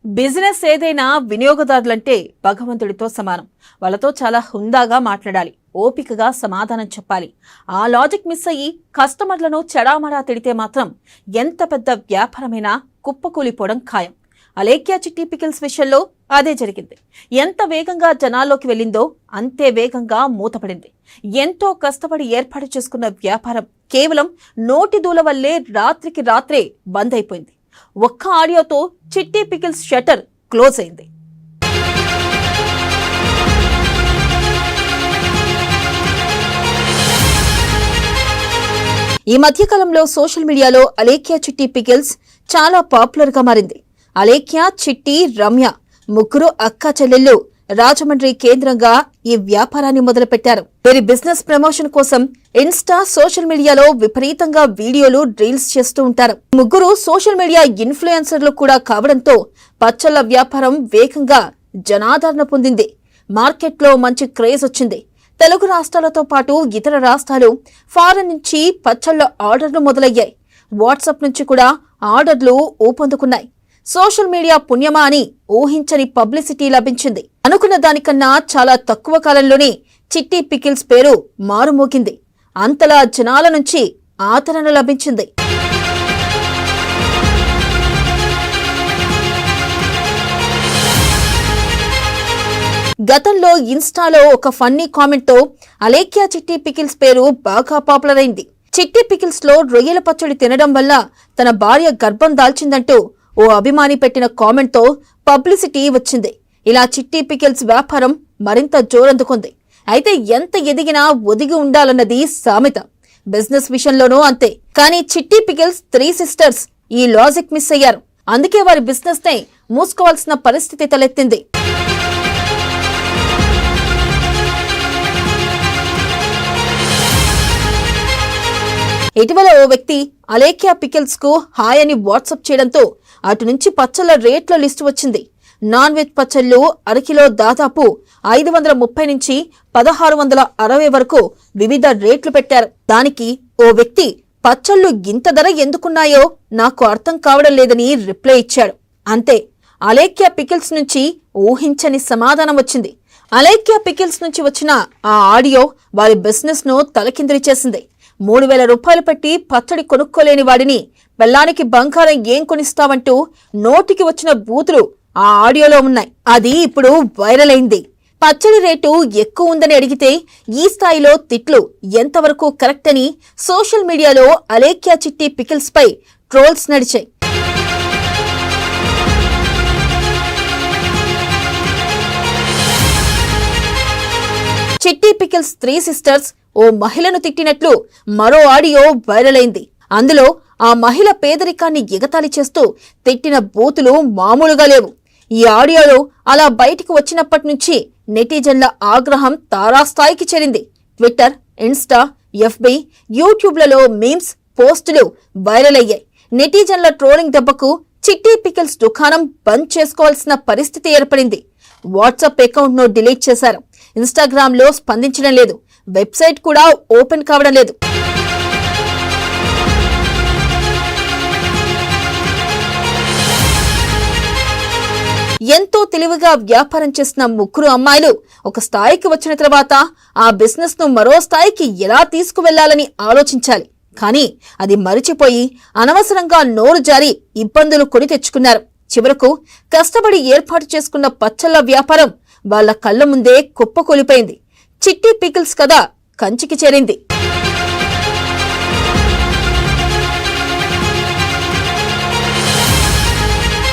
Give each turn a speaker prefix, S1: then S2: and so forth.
S1: Business ఏదైనా వినియోగదారులంటే భగవంతుడితో సమానం. వాళ్ళతో చాలా హుందాగా మాట్లాడాలి, ఓపికగా సమాధానం చెప్పాలి. ఆ లాజిక్ మిస్ అయ్యి కస్టమర్లను చెడామడా తిడితే మాత్రం ఎంత పెద్ద వ్యాపారమైనా కుప్పకూలిపోవడం ఖాయం. అలేఖ్య చిట్టి పికిల్స్ విషయంలో అదే జరిగింది. ఎంత వేగంగా జనాల్లోకి వెళ్ళిందో అంతే వేగంగా మూతపడింది. ఎంతో కష్టపడి ఏర్పాటు చేసుకున్న వ్యాపారం కేవలం నోటి దూల వల్లే రాత్రికి రాత్రే బంద్ అయిపోయింది. ఒక్క ఆడియోతో చిట్టి పికిల్స్ షటర్ క్లోజ్ అయింది. ఈ మధ్యకాలంలో సోషల్ మీడియాలో అలేఖ్య చిట్టి పికిల్స్ చాలా పాపులర్ గా మారింది. అలేఖ్య, చిట్టి, రమ్య ముగ్గురు అక్కా చెల్లెళ్ళు రాజమండ్రి కేంద్రంగా ఈ వ్యాపారాన్ని మొదలుపెట్టారు. వీరి బిజినెస్ ప్రమోషన్ కోసం ఇన్స్టా, సోషల్ మీడియాలో విపరీతంగా వీడియోలు, రీల్స్ చేస్తూ ఉంటారు. ముగ్గురు సోషల్ మీడియా ఇన్ఫ్లుయెన్సర్లు కూడా కావడంతో పచ్చళ్ల వ్యాపారం వేగంగా జనాదరణ పొందింది. మార్కెట్లో మంచి క్రేజ్ వచ్చింది. తెలుగు రాష్ట్రాలతో పాటు ఇతర రాష్ట్రాలు, ఫారెన్ నుంచి పచ్చళ్ల ఆర్డర్లు మొదలయ్యాయి. వాట్సాప్ నుంచి కూడా ఆర్డర్లు ఊపందుకున్నాయి. సోషల్ మీడియా పుణ్యమా అని ఊహించని పబ్లిసిటీ లభించింది. అనుకున్న దానికన్నా చాలా తక్కువ కాలంలోనే చిట్టి పికిల్స్ పేరు మారుమోగింది. అంతలా జనాల నుంచి ఆదరణ లభించింది. గతంలో ఇన్స్టాలో ఒక ఫన్నీ కామెంట్తో అలేఖ్య చిట్టి పికిల్స్ పేరు బాగా పాపులర్ అయింది. చిట్టి పికిల్స్ లో రొయ్యల పచ్చడి తినడం వల్ల తన భార్య గర్భం దాల్చిందంటూ ఓ అభిమాని పెట్టిన కామెంట్తో పబ్లిసిటీ వచ్చింది. ఇలా చిట్టి పికిల్స్ వ్యాపారం మరింత జోరందుకుంది. అయితే ఎంత ఎదిగినా ఒదిగి ఉండాలన్నది సామెత. బిజినెస్ విషయంలోనూ అంతే. కానీ చిట్టి పికిల్స్ 3 సిస్టర్స్ ఈ లాజిక్ మిస్ అయ్యారు. అందుకే వారి బిజినెస్ నే మూసుకోవాల్సిన పరిస్థితి తలెత్తింది. ఇటీవల ఓ వ్యక్తి అలేఖ్య పికిల్స్ కు హాయ్ అని వాట్సాప్ చేయడంతో అటు నుంచి పచ్చళ్ల రేట్ల లిస్టు వచ్చింది. నాన్ వెజ్ పచ్చళ్లు అరకిలో దాదాపు 530 నుంచి 1660 వరకు వివిధ రేట్లు పెట్టారు. దానికి ఓ వ్యక్తి పచ్చళ్లు ఇంత ధర ఎందుకున్నాయో నాకు అర్థం కావడం లేదని రిప్లై ఇచ్చాడు. అంతే, అలేఖ్య పికిల్స్ నుంచి ఊహించని సమాధానం వచ్చింది. అలేఖ్య పికిల్స్ నుంచి వచ్చిన ఆ ఆడియో వారి బిజినెస్ ను తలకిందులు చేసింది. 3000 రూపాయలు పెట్టి పచ్చడి కొనుక్కోలేని వాడిని బెల్లానికి బంగారం ఏం కొనిస్తావంటూ నోటికి వచ్చిన బూతులు ఆ ఆడియోలో ఉన్నాయి. అది ఇప్పుడు వైరల్ అయింది. పచ్చడి రేటు ఎక్కువ ఉందని అడిగితే ఈ స్థాయిలో తిట్లు ఎంతవరకు కరెక్ట్ అని సోషల్ మీడియాలో అలేఖ్య చిట్టి పికిల్స్ పై ట్రోల్స్ నడిచాయి. చిట్టి పికిల్స్ 3 సిస్టర్స్ ఓ మహిళను తిట్టినట్లు మరో ఆడియో వైరల్ అయింది. అందులో ఆ మహిళ పేదరికాన్ని ఎగతాళి చేస్తూ తిట్టిన బూతులు మామూలుగా లేవు. ఈ ఆడియోలో అలా బయటికి వచ్చినప్పటి నుంచి నెటిజన్ల ఆగ్రహం తారాస్థాయికి చేరింది. ట్విట్టర్, ఇన్స్టా, ఎఫ్బీ, యూట్యూబ్లలో మీమ్స్, పోస్టులు వైరల్ అయ్యాయి. నెటిజన్ల ట్రోలింగ్ దెబ్బకు చిట్టి పికిల్స్ దుకాణం బంద్ చేసుకోవాల్సిన పరిస్థితి ఏర్పడింది. వాట్సాప్ అకౌంట్ ను డిలీట్ చేశారు. ఇన్స్టాగ్రామ్ లో స్పందించడం లేదు. వెబ్సైట్ కూడా ఓపెన్ కావడం లేదు. ఎంతో తెలివిగా వ్యాపారం చేసిన ముగ్గురు అమ్మాయిలు ఒక స్థాయికి వచ్చిన తర్వాత ఆ బిజినెస్ ను మరో స్థాయికి ఎలా తీసుకువెళ్లాలని ఆలోచించాలి. కానీ అది మరిచిపోయి అనవసరంగా నోరు జారి ఇబ్బందులు కొని తెచ్చుకున్నారు. చివరకు కష్టపడి ఏర్పాటు చేసుకున్న పచ్చళ్ల వ్యాపారం వాళ్ల కళ్ల ముందే కుప్పకూలిపోయింది. చిట్టి పికిల్స్ కథ కంచికి చేరింది.